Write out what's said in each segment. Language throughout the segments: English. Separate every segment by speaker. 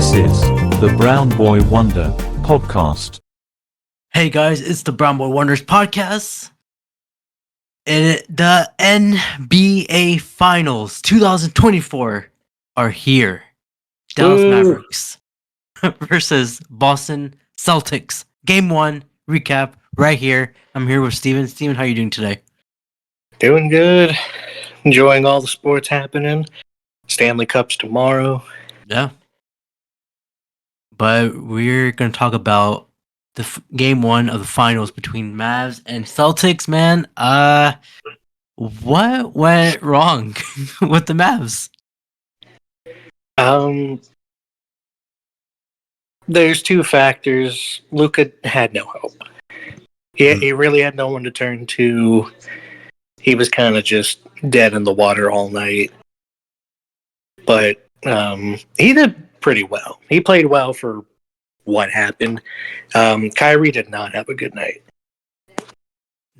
Speaker 1: This is the Brown Boy Wonder podcast.
Speaker 2: Hey guys, it's the Brown Boy Wonders podcast. And the NBA Finals 2024 are here. Dallas Mavericks versus Boston Celtics. Game 1 recap right here. I'm here with Steven. Steven, how are you doing today?
Speaker 3: Doing good. Enjoying all the sports happening. Stanley Cup's tomorrow.
Speaker 2: Yeah. But we're going to talk about the game 1 of the finals between Mavs and Celtics, man. What went wrong with the Mavs?
Speaker 3: There's two factors. Luka had no help. He really had no one to turn to. He was kind of just dead in the water all night. But he did pretty well. He played well for what happened. Kyrie did not have a good night.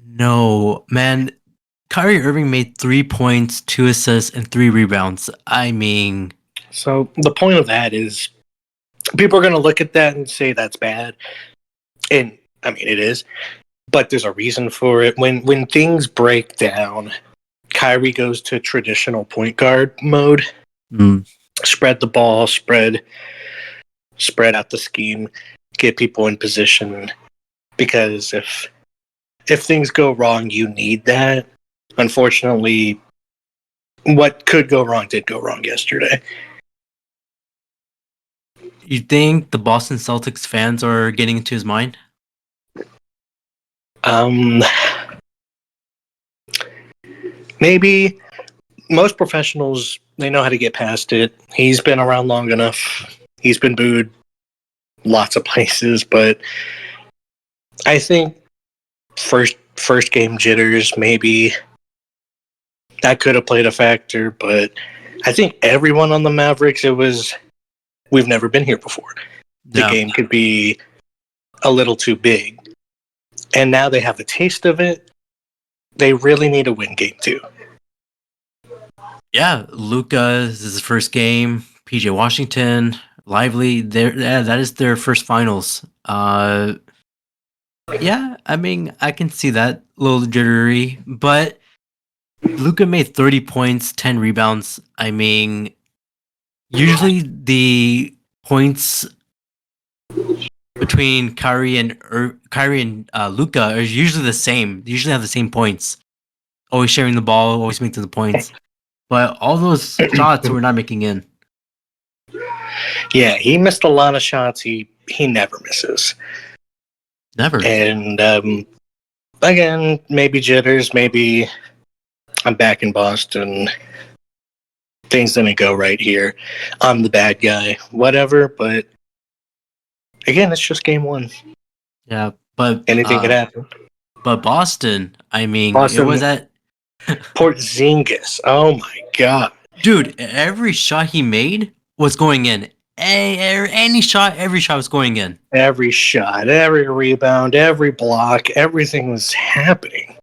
Speaker 2: No, man. Kyrie Irving made 3 points, 2 assists, and 3 rebounds. I mean...
Speaker 3: So the point of that is people are going to look at that and say that's bad. And, I mean, it is. But there's a reason for it. When things break down, Kyrie goes to traditional point guard mode. Spread the ball, spread out the scheme, get people in position. Because if things go wrong, you need that. Unfortunately, what could go wrong did go wrong yesterday.
Speaker 2: You think the Boston Celtics fans are getting into his mind?
Speaker 3: Maybe. Most professionals, they know how to get past it. He's been around long enough. He's been booed lots of places, but I think first game jitters, maybe that could have played a factor, but I think everyone on the Mavericks, we've never been here before. The game could be a little too big. And now they have a taste of it. They really need to win game 2.
Speaker 2: Yeah, Luka is his first game. PJ Washington, Lively, that is their first finals. Yeah, I mean, I can see that a little jittery, but Luka made 30 points, 10 rebounds. I mean, usually the points between Kyrie and Luka are usually the same. They usually have the same points. Always sharing the ball, always making the points. But all those shots we're not making in.
Speaker 3: Yeah, he missed a lot of shots. He never misses.
Speaker 2: Never.
Speaker 3: And again, maybe jitters, maybe I'm back in Boston. Things didn't go right here. I'm the bad guy. Whatever, but again, it's just game 1.
Speaker 2: Yeah, but
Speaker 3: anything could happen.
Speaker 2: But Boston, I mean,
Speaker 3: Boston,
Speaker 2: it was at
Speaker 3: Porzingis. Oh my god,
Speaker 2: dude! Every shot he made was going in. Every shot was going in.
Speaker 3: Every shot, every rebound, every block, everything was happening.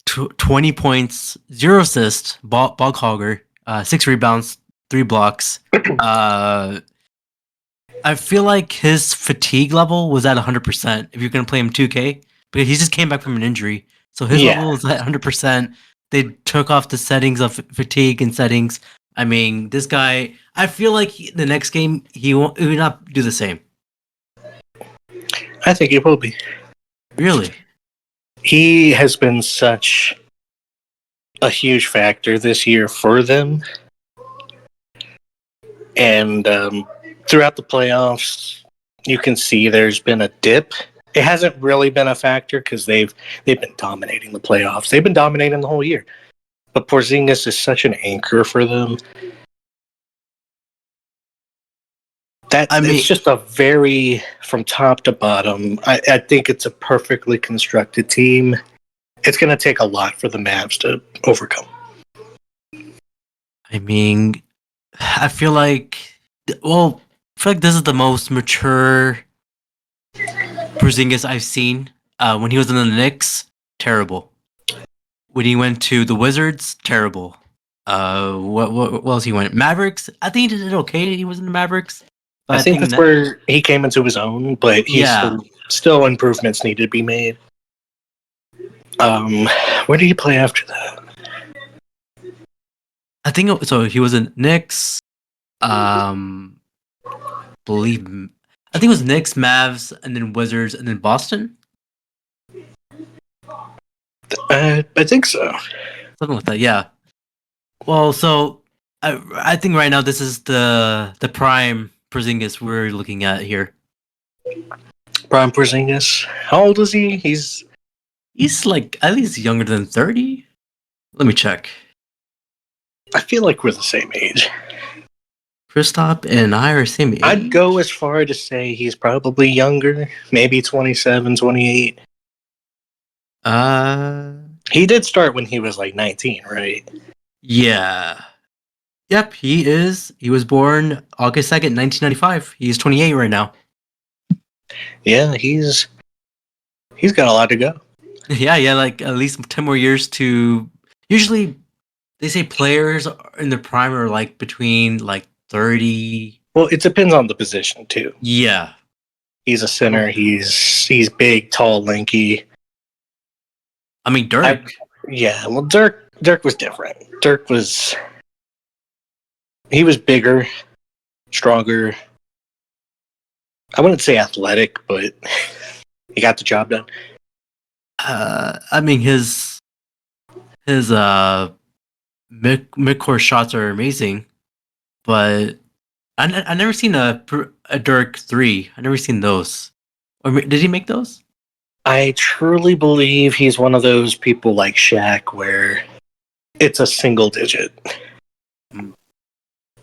Speaker 2: 20 points, 0 assists, ball hogger, 6 rebounds, 3 blocks. I feel like his fatigue level was at 100% if you're going to play him 2K, because he just came back from an injury. So his level was at 100%. They took off the settings of fatigue and settings. I mean, this guy, I feel like the next game, he will not do the same.
Speaker 3: I think he will be.
Speaker 2: Really?
Speaker 3: He has been such a huge factor this year for them. And throughout the playoffs, you can see there's been a dip. It hasn't really been a factor because they've been dominating the playoffs. They've been dominating the whole year. But Porzingis is such an anchor for them. It's just a very, from top to bottom, I think it's a perfectly constructed team. It's going to take a lot for the Mavs to overcome.
Speaker 2: I mean, I feel like this is the most mature Porzingis I've seen. When he was in the Knicks, terrible. When he went to the Wizards, terrible. What else he went? Mavericks. I think he did okay. He was in the Mavericks. But
Speaker 3: I think that's where he came into his own, but
Speaker 2: Yeah.
Speaker 3: still improvements need to be made. Where did he play after that?
Speaker 2: I think so. He was in Knicks. Believe I think it was Knicks, Mavs, and then Wizards, and then Boston.
Speaker 3: I think so.
Speaker 2: Something like that. Yeah. Well, so I think right now this is the prime Porzingis we're looking at here.
Speaker 3: Brian Porzingis. How old is he?
Speaker 2: He's like at least younger than 30. Let me check.
Speaker 3: I feel like we're the same age.
Speaker 2: Kristaps and I are same age.
Speaker 3: I'd go as far to say he's probably younger, maybe 27, 28. He did start when he was like 19, right?
Speaker 2: Yeah. Yep, he is. He was born August 2nd, 1995. He's 28 right now.
Speaker 3: Yeah, he's got a lot to go.
Speaker 2: Yeah, like at least 10 more years to. Usually, they say players in their prime are like between like 30.
Speaker 3: Well, it depends on the position too.
Speaker 2: Yeah,
Speaker 3: He's a center. He's big, tall, lanky.
Speaker 2: I mean Dirk.
Speaker 3: Well, Dirk was different. He was bigger, stronger. I wouldn't say athletic, but he got the job done.
Speaker 2: I mean his midcourt shots are amazing, but I never seen a Dirk 3. I never seen those. Or did he make those?
Speaker 3: I truly believe he's one of those people like Shaq where it's a single digit.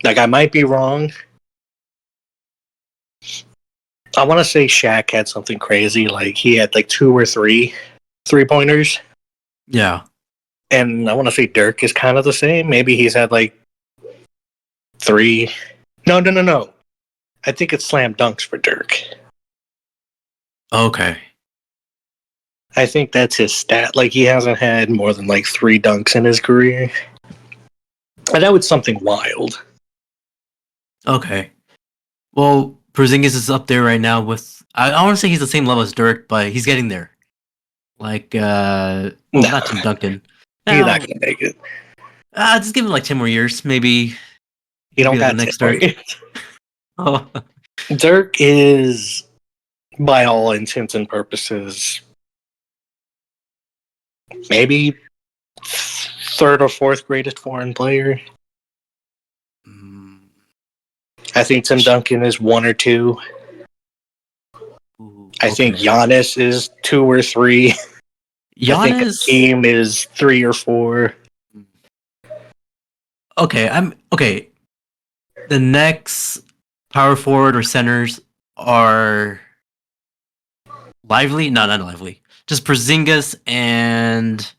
Speaker 3: Like, I might be wrong. I want to say Shaq had something crazy. Like, he had like 2 or 3 3-pointers.
Speaker 2: Yeah.
Speaker 3: And I want to say Dirk is kind of the same. Maybe he's had like 3. No. I think it's slam dunks for Dirk.
Speaker 2: Okay.
Speaker 3: I think that's his stat. Like, he hasn't had more than like 3 dunks in his career. And that was something wild.
Speaker 2: Okay. Well, Porzingis is up there right now with. I want to say he's the same level as Dirk, but he's getting there. Like, not Tim Duncan.
Speaker 3: He's not gonna make it.
Speaker 2: Just give him like 10 more years, maybe.
Speaker 3: You don't got
Speaker 2: next
Speaker 3: Dirk.
Speaker 2: Oh.
Speaker 3: Dirk is, by all intents and purposes, maybe 3rd or 4th greatest foreign player. I think Tim Duncan is 1 or 2. I think Giannis is 2 or 3. I think the team is 3 or 4.
Speaker 2: Okay. The next power forward or centers are Lively. No, not Lively. Just Porzingis and.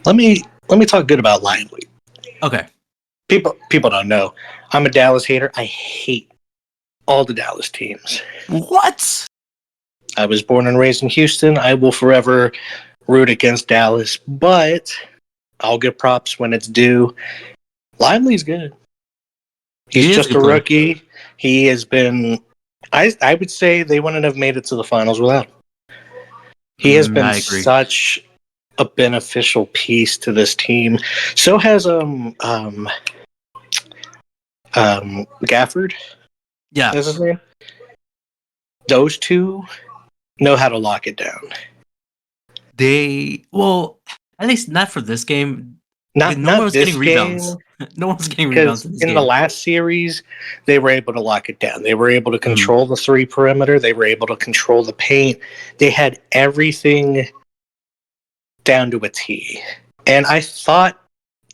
Speaker 3: Let me talk good about Lively.
Speaker 2: Okay.
Speaker 3: People don't know. I'm a Dallas hater. I hate all the Dallas teams.
Speaker 2: What?
Speaker 3: I was born and raised in Houston. I will forever root against Dallas, but I'll give props when it's due. Lively's good. He's just a rookie. He has been. I would say they wouldn't have made it to the finals without him. He has been such a beneficial piece to this team. So has Gafford.
Speaker 2: Yeah.
Speaker 3: That's his name. Those two know how to lock it down.
Speaker 2: At least not for this game.
Speaker 3: No one was getting
Speaker 2: rebounds. No one was getting rebounds
Speaker 3: in the last series, they were able to lock it down. They were able to control the 3 perimeter. They were able to control the paint. They had everything down to a T. And I thought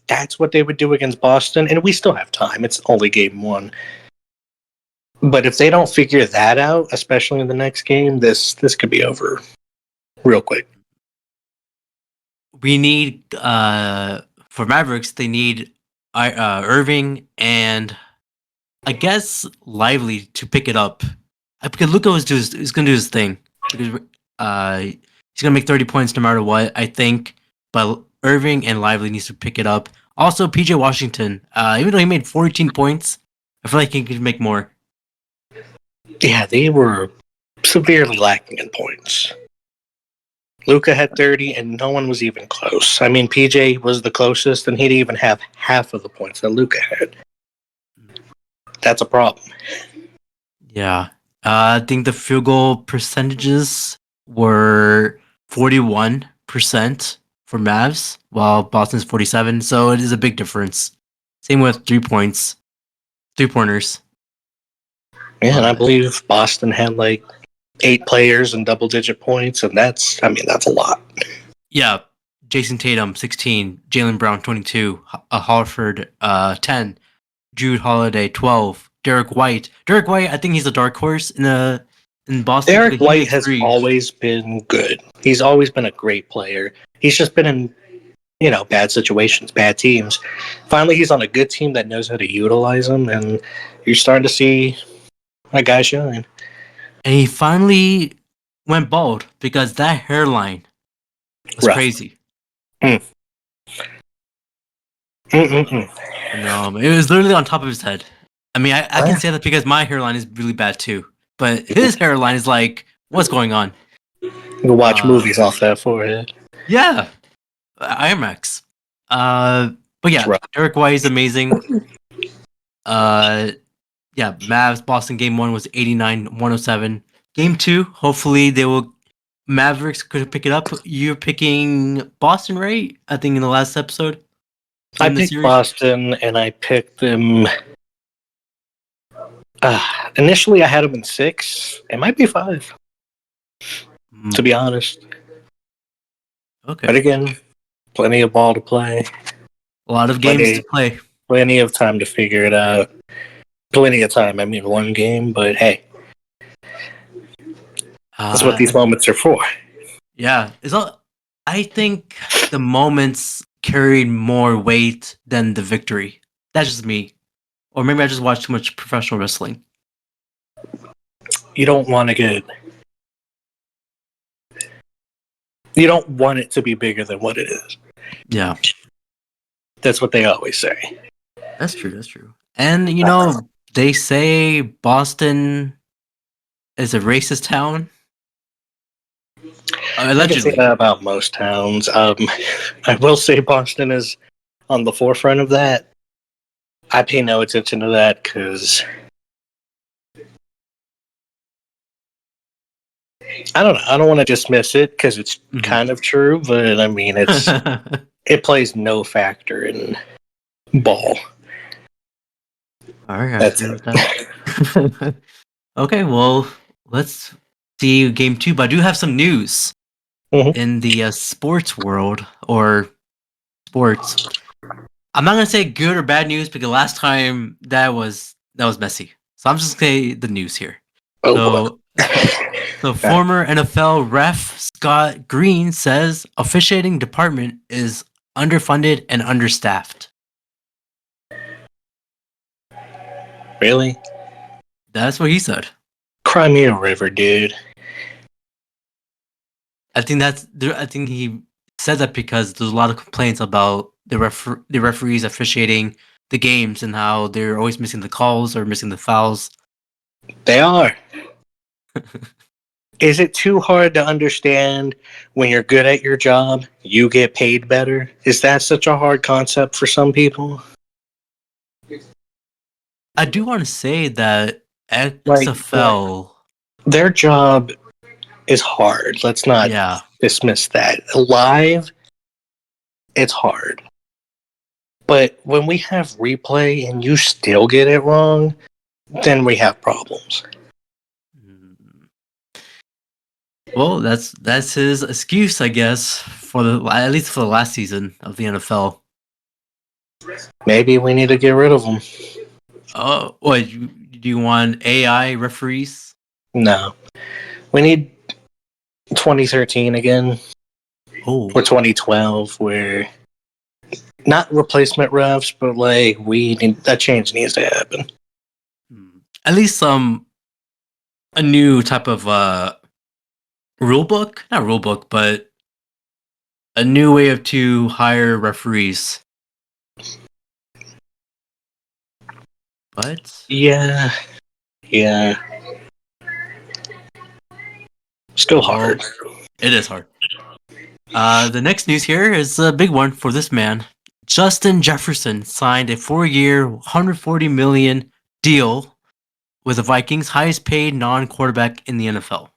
Speaker 3: that's what they would do against Boston. And we still have time. It's only game 1. But if they don't figure that out, especially in the next game, this could be over real quick.
Speaker 2: We need for Mavericks, they need Irving and I guess Lively to pick it up because Luka is going to do his thing because he's going to make 30 points no matter what. I think, but Irving and Lively needs to pick it up Also, PJ Washington, even though he made 14 points, I feel like he could make more.
Speaker 3: Yeah, they were severely lacking in points. Luca had 30, and no one was even close. I mean, PJ was the closest, and he didn't even have half of the points that Luca had. That's a problem.
Speaker 2: Yeah. I think the field goal percentages were 41% for Mavs, while Boston's 47. So it is a big difference. Same with 3-pointers.
Speaker 3: Yeah, and I believe Boston had like 8 players and double-digit points, and that's a lot.
Speaker 2: Yeah. Jason Tatum, 16. Jaylen Brown, 22. Harford, 10. Jude Holiday, 12. Derek White, I think he's a dark horse in Boston.
Speaker 3: Derek
Speaker 2: He
Speaker 3: White
Speaker 2: made
Speaker 3: has
Speaker 2: 3.
Speaker 3: always been good. He's always been a great player. He's just been in, bad situations, bad teams. Finally, he's on a good team that knows how to utilize him, and you're starting to see a guy shine.
Speaker 2: And he finally went bald because that hairline was
Speaker 3: Rough.
Speaker 2: crazy.
Speaker 3: Mm. Mm-mm-mm.
Speaker 2: And it was literally on top of his head. I mean, I can say that because my hairline is really bad too. But his hairline is like, what's going on?
Speaker 3: You can watch movies off that forehead.
Speaker 2: Yeah. IMAX. But yeah, Derek White is amazing. Mavs Boston game 1 was 89-107. Game 2, hopefully Mavericks could pick it up. You're picking Boston, right? I think in the last episode.
Speaker 3: I picked Boston, and I picked them. Initially, I had them in 6. It might be 5, to be honest.
Speaker 2: Okay.
Speaker 3: But again, plenty of ball to play.
Speaker 2: A lot of games to play.
Speaker 3: Plenty of time to figure it out. Plenty of time. I mean, 1 game, but hey. That's what these moments are for.
Speaker 2: Yeah. I think the moments carried more weight than the victory. That's just me. Or maybe I just watch too much professional wrestling.
Speaker 3: You don't want it to be bigger than what it is.
Speaker 2: Yeah.
Speaker 3: That's what they always say.
Speaker 2: That's true. And, they say Boston is a racist town. Allegedly.
Speaker 3: I can say that about most towns. I will say Boston is on the forefront of that. I pay no attention to that because I don't know. I don't want to dismiss it because it's kind of true, but I mean, it plays no factor in ball.
Speaker 2: All right, I agree with that. Okay, well, let's see game 2. But I do have some news in the sports world or sports. I'm not gonna say good or bad news because last time that was messy. So I'm just gonna say the news here. So former NFL ref Scott Green says officiating department is underfunded and understaffed.
Speaker 3: Really?
Speaker 2: That's what he said.
Speaker 3: Cry me a river, dude.
Speaker 2: I think he said that because there's a lot of complaints about the referees officiating the games and how they're always missing the calls or missing the fouls.
Speaker 3: They are. Is it too hard to understand when you're good at your job, you get paid better? Is that such a hard concept for some people?
Speaker 2: I do want to say that XFL,
Speaker 3: their job is hard. Let's not dismiss that. Live, it's hard. But when we have replay and you still get it wrong, then we have problems.
Speaker 2: Well, that's his excuse, I guess, at least for the last season of the NFL.
Speaker 3: Maybe we need to get rid of them.
Speaker 2: Oh, what? Do you want AI referees?
Speaker 3: No. We need 2013 again.
Speaker 2: Oh.
Speaker 3: Or 2012, where not replacement refs, but that change needs to happen.
Speaker 2: At least a new type of rule book, not rule book, but a new way to hire referees. But
Speaker 3: Yeah. Still
Speaker 2: well,
Speaker 3: hard.
Speaker 2: it is hard. The next news here is a big one for this man. Justin Jefferson signed a 4-year, $140 million deal with the Vikings, highest paid non-quarterback in the NFL.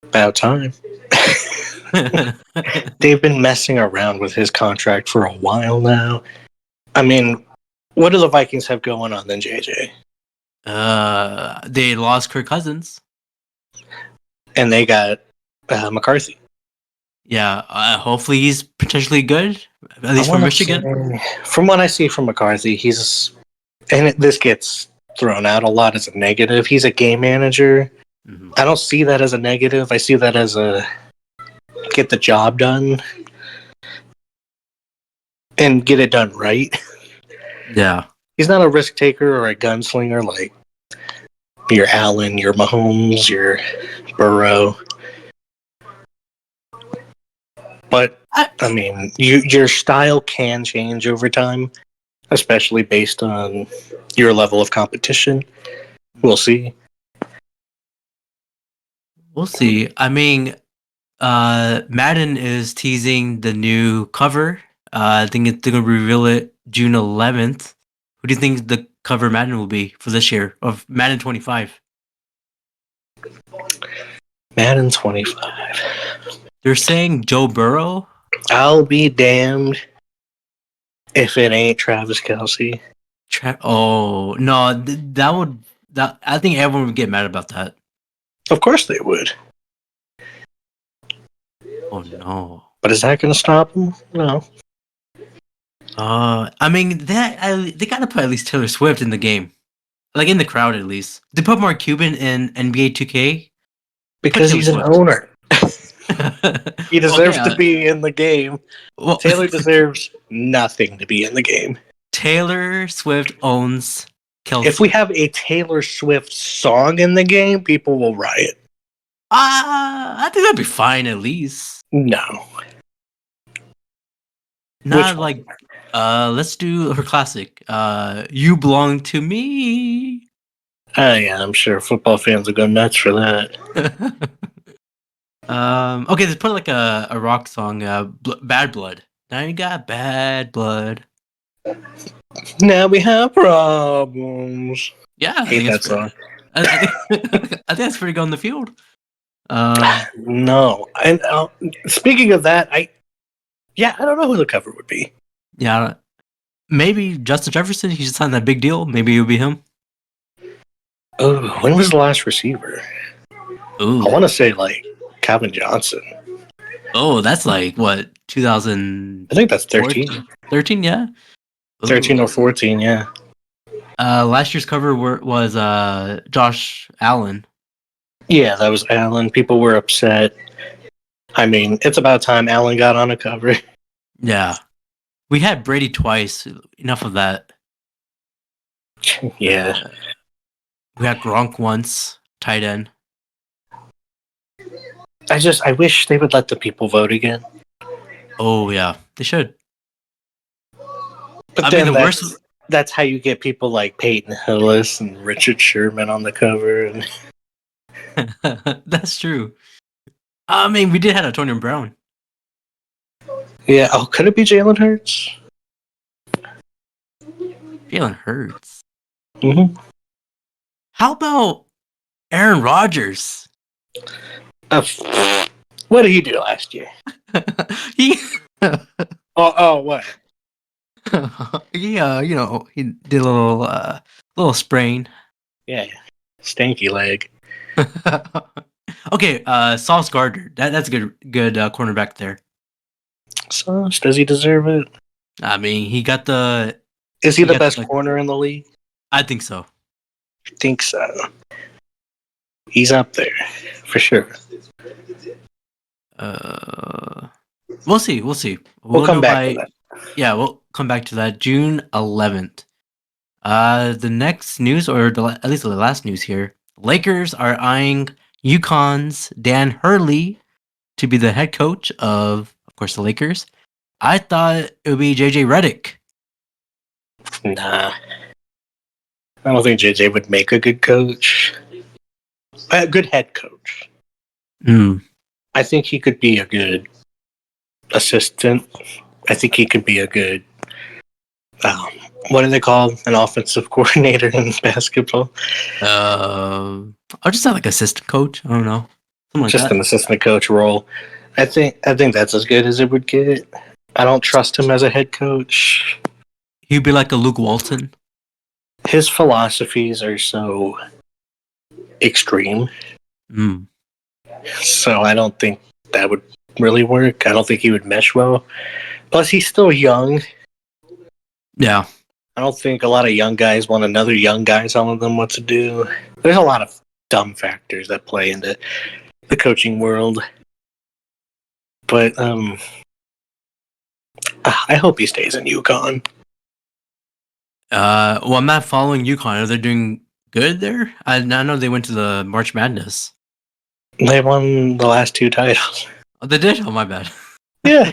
Speaker 3: About time. They've been messing around with his contract for a while now. I mean, what do the Vikings have going on then, JJ?
Speaker 2: They lost Kirk Cousins.
Speaker 3: And they got McCarthy.
Speaker 2: Yeah, hopefully he's potentially good, at least for Michigan.
Speaker 3: From what I see from McCarthy, this gets thrown out a lot as a negative. He's a game manager.
Speaker 2: Mhm.
Speaker 3: I don't see that as a negative. I see that as a get the job done and get it done right.
Speaker 2: Yeah.
Speaker 3: He's not a risk taker or a gunslinger like your Allen, your Mahomes, your Burrow. But I mean, your style can change over time, especially based on your level of competition. We'll see.
Speaker 2: We'll see. I mean, Madden is teasing the new cover. I think they're gonna reveal it June 11th. Who do you think the cover Madden will be for this year of Madden 25?
Speaker 3: Madden 25.
Speaker 2: They're saying Joe Burrow.
Speaker 3: I'll be damned if it ain't Travis Kelce.
Speaker 2: Oh no, that would that I think everyone would get mad about that.
Speaker 3: Of course they would.
Speaker 2: Oh no.
Speaker 3: But is that going to stop him? No.
Speaker 2: I mean they gotta put at least Taylor Swift in the game, like in the crowd at least. They put Mark Cuban in NBA 2K
Speaker 3: Because he's an owner. He deserves
Speaker 2: Okay,
Speaker 3: to be in the game.
Speaker 2: well,
Speaker 3: Taylor deserves nothing to be in the game.
Speaker 2: Taylor Swift owns Kelsey.
Speaker 3: If we have a Taylor Swift song in the game, people will riot.
Speaker 2: I think that'd be fine at least.
Speaker 3: No.
Speaker 2: Not like let's do her classic. You belong to me.
Speaker 3: Yeah, I'm sure football fans will go nuts for that.
Speaker 2: Okay, let's put like a rock song, Bad Blood. Now you got bad blood.
Speaker 3: Now we have problems.
Speaker 2: Yeah, I
Speaker 3: Hate
Speaker 2: think
Speaker 3: that
Speaker 2: it's
Speaker 3: song.
Speaker 2: I think that's pretty good on the field.
Speaker 3: No. And speaking of that, I don't know who the cover would be.
Speaker 2: Yeah, maybe Justin Jefferson. He just signed that big deal. Maybe it would be him.
Speaker 3: Oh, when was the last receiver?
Speaker 2: Ooh.
Speaker 3: I want to say like Calvin Johnson.
Speaker 2: Oh, that's like what 2000.
Speaker 3: I think that's 13.
Speaker 2: 13, yeah. Ooh.
Speaker 3: 13 or 14, yeah.
Speaker 2: Last year's cover was Josh Allen.
Speaker 3: Yeah, that was Allen. People were upset. I mean, it's about time Allen got on a cover.
Speaker 2: Yeah, we had Brady twice. Enough of that.
Speaker 3: Yeah.
Speaker 2: We had Gronk once, tight end.
Speaker 3: I wish they would let the people vote again.
Speaker 2: Oh yeah, they should.
Speaker 3: But
Speaker 2: I
Speaker 3: then
Speaker 2: mean, the worst.
Speaker 3: that's how you get people like Peyton Hillis and Richard Sherman on the cover. And
Speaker 2: That's true. I mean, we did have Antonio Brown.
Speaker 3: yeah, oh, could it be Jalen Hurts?
Speaker 2: Jalen Hurts.
Speaker 3: Mm-hmm.
Speaker 2: How about Aaron Rodgers?
Speaker 3: What did he do last year?
Speaker 2: he
Speaker 3: What?
Speaker 2: he he did a little sprain.
Speaker 3: Yeah, stanky leg.
Speaker 2: Okay, Sauce Gardner. That's a good cornerback there.
Speaker 3: Sauce, does he deserve it?
Speaker 2: I mean, he got the.
Speaker 3: Is he the best corner in the league?
Speaker 2: I think so.
Speaker 3: I think so. He's up there for sure.
Speaker 2: We'll see. We'll see.
Speaker 3: We'll come back to that.
Speaker 2: Yeah, we'll come back to that. June 11th. The next news, or at least the last news here, Lakers are eyeing UConn's Dan Hurley to be the head coach of course, the Lakers. I thought it would be JJ Redick.
Speaker 3: Nah, I don't think JJ would make a good coach. A good head coach.
Speaker 2: Hmm.
Speaker 3: I think he could be a good assistant. I think he could be a good um, what do they call an offensive coordinator in basketball?
Speaker 2: I'll just have like assistant coach. I don't know, something like
Speaker 3: Just
Speaker 2: that.
Speaker 3: an assistant coach role. I think that's as good as it would get. I don't trust him as a head coach.
Speaker 2: He'd be like a Luke Walton.
Speaker 3: His philosophies are so extreme,
Speaker 2: Mm.
Speaker 3: so I don't think that would really work. I don't think he would mesh well. Plus, he's still young.
Speaker 2: Yeah.
Speaker 3: I don't think a lot of young guys want another young guy telling them what to do. There's a lot of dumb factors that play into the coaching world. But I hope he stays in UConn.
Speaker 2: Well, I'm not following UConn. Are they doing good there? I know they went to the March Madness.
Speaker 3: They won the last two titles.
Speaker 2: Oh, they did. Oh, my bad.
Speaker 3: Yeah,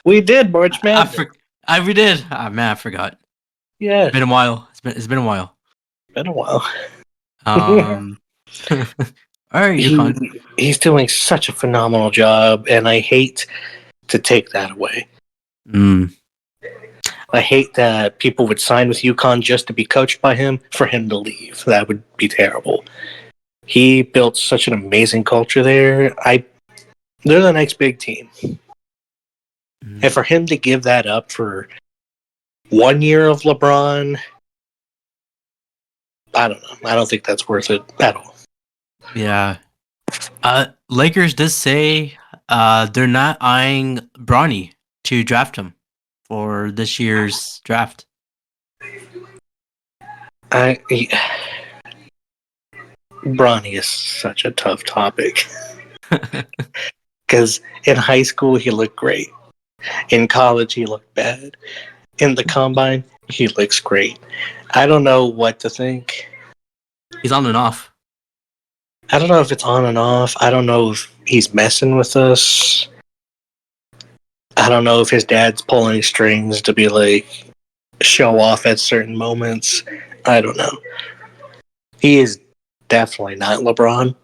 Speaker 3: we did March Madness.
Speaker 2: We did. Ah, man, I forgot.
Speaker 3: Yeah,
Speaker 2: It's been a while. It's been a while.
Speaker 3: been a while.
Speaker 2: Um. All right, UConn.
Speaker 3: He's doing such a phenomenal job, and I hate to take that away.
Speaker 2: Mm.
Speaker 3: I hate that people would sign with UConn just to be coached by him for him to leave. That would be terrible. He built such an amazing culture there. They're the next big team.
Speaker 2: Mm.
Speaker 3: And for him to give that up for 1 year of LeBron, I don't know. I don't think that's worth it at all.
Speaker 2: Yeah. Lakers did say they're not eyeing Bronny to draft him for this year's draft.
Speaker 3: Bronny is such a tough topic. Because in high school, he looked great. In college, he looked bad. In the combine, he looks great. I don't know what to think.
Speaker 2: He's on and off.
Speaker 3: I don't know if it's on and off. I don't know if he's messing with us. I don't know if his dad's pulling strings to be like, show off at certain moments. I don't know. He is definitely not LeBron.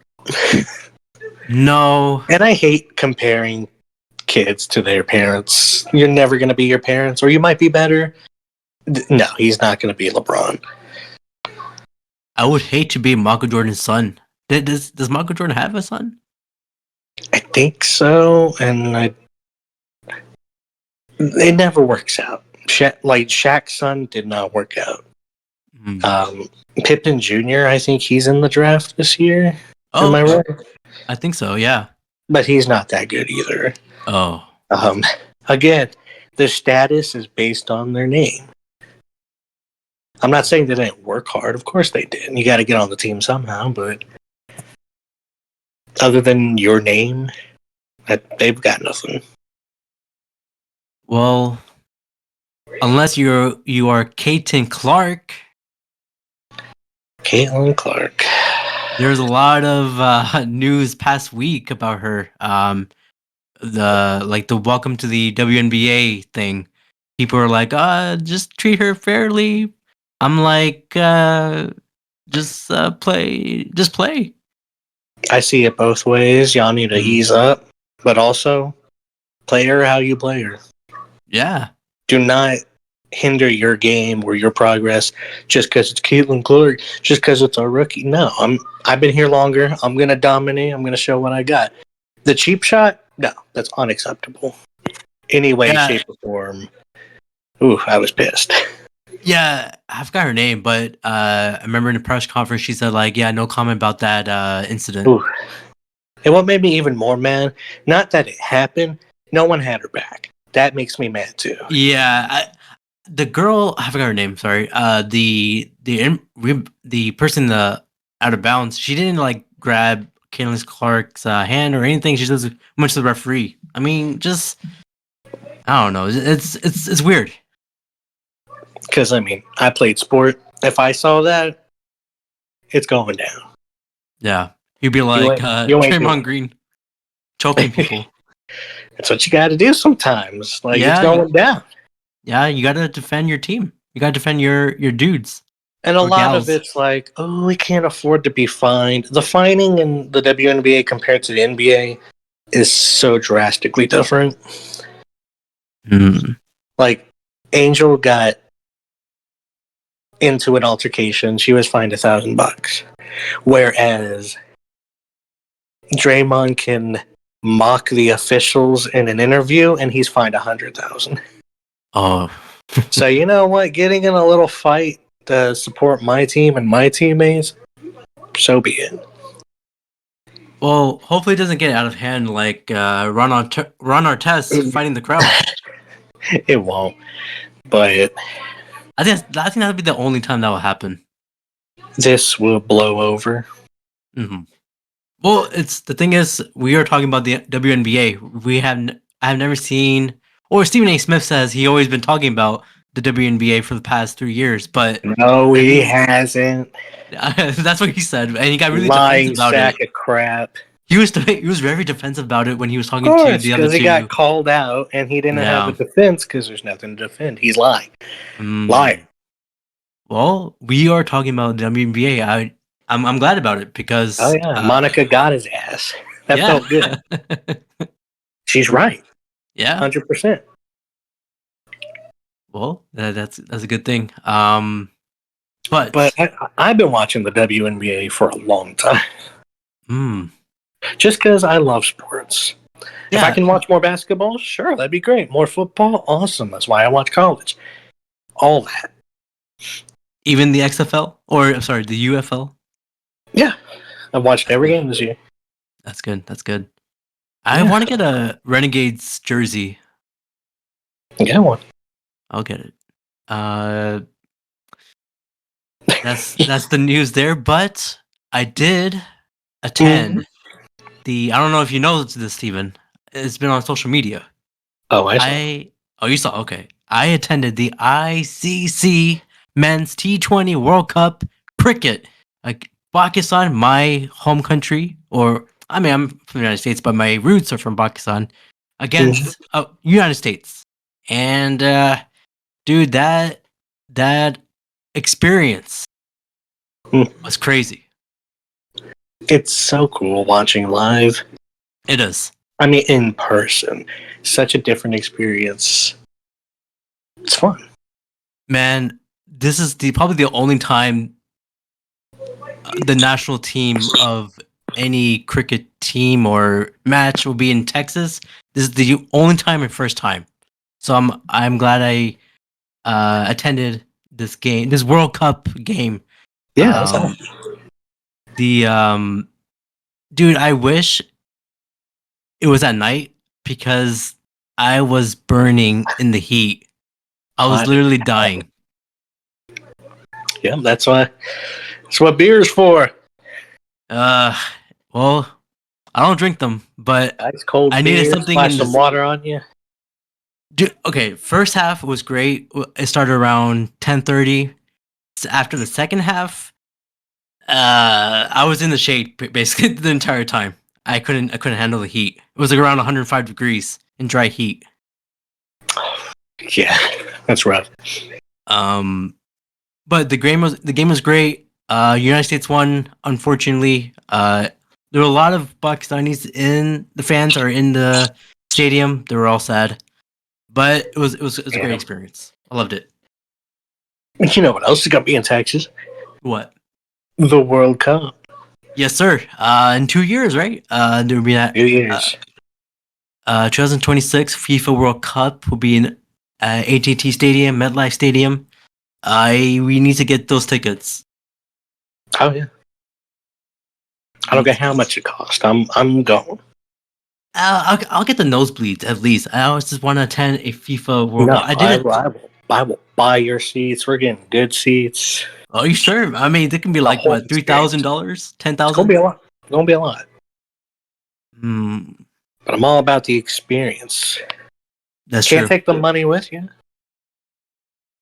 Speaker 2: No.
Speaker 3: And I hate comparing kids to their parents. You're never going to be your parents, or you might be better. No, he's not going to be LeBron.
Speaker 2: I would hate to be Michael Jordan's son. Does Michael Jordan have a son?
Speaker 3: I think so, and it never works out. Like Shaq's son did not work out.
Speaker 2: Mm.
Speaker 3: Pippen Jr., I think he's in the draft this year.
Speaker 2: Oh,
Speaker 3: Am I right?
Speaker 2: I think so. Yeah.
Speaker 3: But he's not that good either.
Speaker 2: Oh.
Speaker 3: Again, the status is based on their name. I'm not saying they didn't work hard. Of course they did. You got to get on the team somehow, but other than your name, they've got nothing.
Speaker 2: Well, unless you are Caitlin Clark.
Speaker 3: Caitlin Clark.
Speaker 2: There's a lot of news past week about her. The welcome to the WNBA thing. People are like, just treat her fairly. I'm like, just play.
Speaker 3: I see it both ways. Y'all need to ease up, but also play her how you play her.
Speaker 2: Yeah.
Speaker 3: Do not hinder your game or your progress just because it's Caitlin Clark, just because it's a rookie. No, I've been here longer. I'm gonna dominate. I'm gonna show what I got. The cheap shot, no, that's unacceptable. Any way, shape, or form. Ooh, I was pissed.
Speaker 2: Yeah, I forgot her name, but I remember in the press conference she said like, yeah, no comment about that incident.
Speaker 3: Ooh. And what made me even more mad, not that it happened, no one had her back. That makes me mad too.
Speaker 2: Yeah, the girl, I forgot her name. Sorry. The person out of bounds. She didn't like grab Caitlin Clark's hand or anything. She just went to the referee. I mean, just I don't know. It's weird.
Speaker 3: Because I mean, I played sport. If I saw that, it's going down.
Speaker 2: Yeah, you'd be like
Speaker 3: you ain't
Speaker 2: Draymond Green choking people.
Speaker 3: That's what you got to do sometimes. Like it's
Speaker 2: Yeah,
Speaker 3: going down,
Speaker 2: yeah, you gotta defend your team. You gotta defend your dudes
Speaker 3: and a
Speaker 2: or
Speaker 3: lot of
Speaker 2: gals.
Speaker 3: it's like, oh, we can't afford to be fined. The fining in the WNBA compared to the NBA is so drastically different.
Speaker 2: Hmm.
Speaker 3: Like Angel got into an altercation, she was fined $1,000, whereas Draymond can mock the officials in an interview and he's fined 100,000.
Speaker 2: Oh,
Speaker 3: So you know what? Getting in a little fight to support my team and my teammates, so be it.
Speaker 2: well, hopefully it doesn't get out of hand like Ron Artest fighting the crowd.
Speaker 3: It won't, but
Speaker 2: I think that'll be the only time that will happen.
Speaker 3: this will blow over.
Speaker 2: Hmm. Well, it's the thing is we are talking about the WNBA. I have never seen, or Stephen A. Smith says he always been talking about the WNBA for the past 3 years, but
Speaker 3: No,
Speaker 2: I
Speaker 3: he
Speaker 2: think
Speaker 3: hasn't.
Speaker 2: that's what he said, and he got really defensive
Speaker 3: Lying
Speaker 2: about
Speaker 3: sack
Speaker 2: it.
Speaker 3: of crap.
Speaker 2: He was very defensive about it when he was
Speaker 3: Of
Speaker 2: talking to
Speaker 3: course,
Speaker 2: the other
Speaker 3: because he got
Speaker 2: two.
Speaker 3: called out and he didn't have a
Speaker 2: Yeah.
Speaker 3: defense because there's nothing to defend. He's lying.
Speaker 2: Mm.
Speaker 3: Liar.
Speaker 2: Well, we are talking about the WNBA. I'm glad about it because
Speaker 3: Oh yeah, Monica got his ass. That
Speaker 2: yeah.
Speaker 3: felt good. She's right,
Speaker 2: Yeah.
Speaker 3: 100%.
Speaker 2: Well, that's a good thing. But
Speaker 3: But I've been watching the WNBA for a long time,
Speaker 2: mm,
Speaker 3: just because I love sports. If I
Speaker 2: yeah,
Speaker 3: can watch more basketball, sure, that'd be great. More football, awesome. That's why I watch college. All that.
Speaker 2: even the XFL or I'm sorry, the UFL.
Speaker 3: Yeah, I've watched
Speaker 2: That's
Speaker 3: every
Speaker 2: good.
Speaker 3: game this year.
Speaker 2: That's good. That's good. I
Speaker 3: Yeah.
Speaker 2: want to get a Renegades jersey.
Speaker 3: Get one.
Speaker 2: I'll get it. Uh, that's the news there. But I did attend the. I don't know if you know this, Steven. It's been on social media.
Speaker 3: Oh, I saw.
Speaker 2: Oh, you saw. Okay, I attended the ICC Men's T20 World Cup cricket. Like Pakistan, my home country, or I mean, I'm from the United States, but my roots are from Pakistan, against United States. And dude, that experience
Speaker 3: Mhm.
Speaker 2: was crazy.
Speaker 3: It's so cool watching live.
Speaker 2: It is.
Speaker 3: I mean, in person. Such a different experience. It's fun.
Speaker 2: Man, this is probably the only time the national team of any cricket team or match will be in Texas. This is the only time and first time. So I'm glad I attended this game, this World Cup game.
Speaker 3: Yeah, that's
Speaker 2: Um, the dude, I wish it was at night because I was burning in the heat. I was
Speaker 3: hot.
Speaker 2: literally dying.
Speaker 3: Yeah, that's why. That's what beer's for.
Speaker 2: Uh, well, I don't drink them, but
Speaker 3: Ice cold
Speaker 2: I needed
Speaker 3: beer.
Speaker 2: something
Speaker 3: Splash
Speaker 2: in
Speaker 3: some
Speaker 2: this.
Speaker 3: water on you.
Speaker 2: Dude, okay, first half was great. It started around 10:30. After the second half, I was in the shade basically the entire time. I couldn't handle the heat. It was like around 105 degrees in dry heat.
Speaker 3: Yeah, that's rough.
Speaker 2: But the game was great. United States won. Unfortunately, there were a lot of Pakistanis in the fans or in the stadium. They were all sad, but it was a great experience. I loved it.
Speaker 3: You know what else is gonna be in Texas?
Speaker 2: What?
Speaker 3: The World Cup.
Speaker 2: Yes, sir. In 2 years, right? There will be that.
Speaker 3: 2 years.
Speaker 2: 2026 FIFA World Cup will be in AT&T Stadium, MetLife Stadium. We need to get those tickets.
Speaker 3: Oh yeah. I don't care how much it costs. I'm going.
Speaker 2: I'll get the nosebleeds at least. I always just want to attend a FIFA World
Speaker 3: No,
Speaker 2: Cup. I did it.
Speaker 3: I will buy your seats. We're getting good seats.
Speaker 2: Oh, you sure? I mean, they can be
Speaker 3: The
Speaker 2: like
Speaker 3: whole
Speaker 2: what, $3,000,
Speaker 3: It's gonna be
Speaker 2: $10,000.
Speaker 3: a lot. It's gonna be a lot.
Speaker 2: Hmm,
Speaker 3: But I'm all about the experience.
Speaker 2: that's
Speaker 3: Can't
Speaker 2: true.
Speaker 3: take the money with you.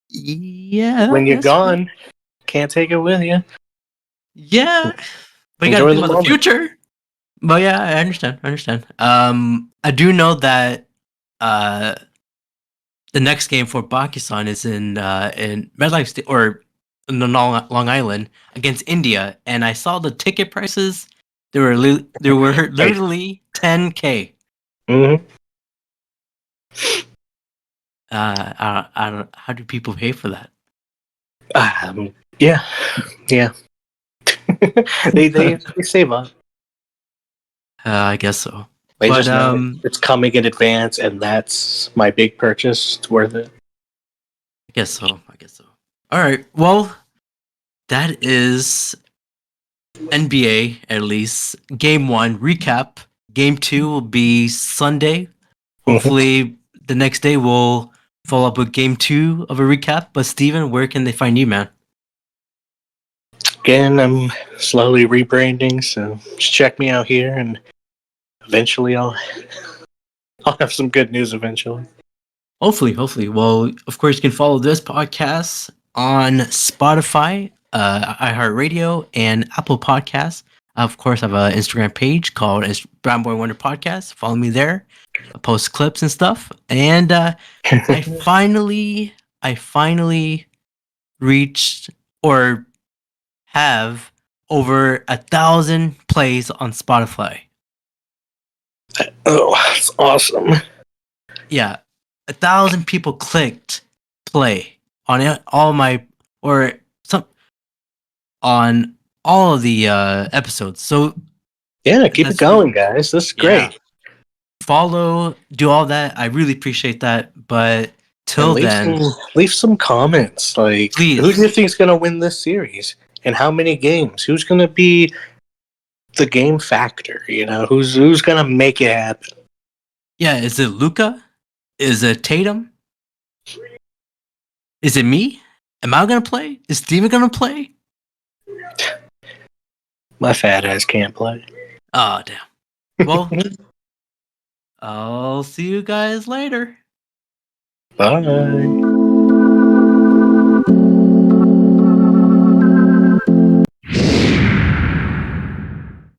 Speaker 2: Yeah.
Speaker 3: When you're
Speaker 2: that's true.
Speaker 3: gone, can't take it with you.
Speaker 2: Yeah, but you
Speaker 3: Enjoy
Speaker 2: gotta think
Speaker 3: the
Speaker 2: about the
Speaker 3: moment.
Speaker 2: future. But yeah, I understand. I do know that uh, the next game for Bakusan is in MetLife or in the Long Island against India, and I saw the ticket prices. They were literally 10K.
Speaker 3: Mm-hmm.
Speaker 2: I don't. How do people pay for that?
Speaker 3: Yeah, yeah. they save up.
Speaker 2: I guess so.
Speaker 3: They
Speaker 2: But
Speaker 3: just know it's coming in advance, and that's my big purchase. It's worth it.
Speaker 2: I guess so. I guess so. All right. Well, that is NBA at least. Game 1 recap. Game 2 will be Sunday.
Speaker 3: Mhm.
Speaker 2: Hopefully, the next day we'll follow up with Game 2 of a recap. But Steven, where can they find you, man?
Speaker 3: Again, I'm slowly rebranding, so just check me out here, and eventually I'll have some good news eventually.
Speaker 2: Hopefully. Well, of course, you can follow this podcast on Spotify, iHeartRadio, and Apple Podcasts. Of course, I have an Instagram page called Brown Boy Wonder Podcast. Follow me there. I post clips and stuff. And I finally reached or have over 1,000 plays on Spotify.
Speaker 3: Oh, that's awesome.
Speaker 2: Yeah, 1,000 people clicked play on all my or some on all of the episodes. So
Speaker 3: Yeah, keep it
Speaker 2: that's
Speaker 3: going, guys. This is
Speaker 2: yeah.
Speaker 3: great.
Speaker 2: Follow, do all that. I really appreciate that. But
Speaker 3: And
Speaker 2: till then,
Speaker 3: leave some comments. Like, who do you
Speaker 2: please,
Speaker 3: think is going to win this series, and how many games? Who's going to be the game factor? You know, who's going to make it happen?
Speaker 2: yeah. Is it Luca? Is it Tatum? Is it me? Am I gonna play? Is Steven gonna play?
Speaker 3: My fat ass can't play.
Speaker 2: Oh damn. Well, I'll see you guys later.
Speaker 3: Bye.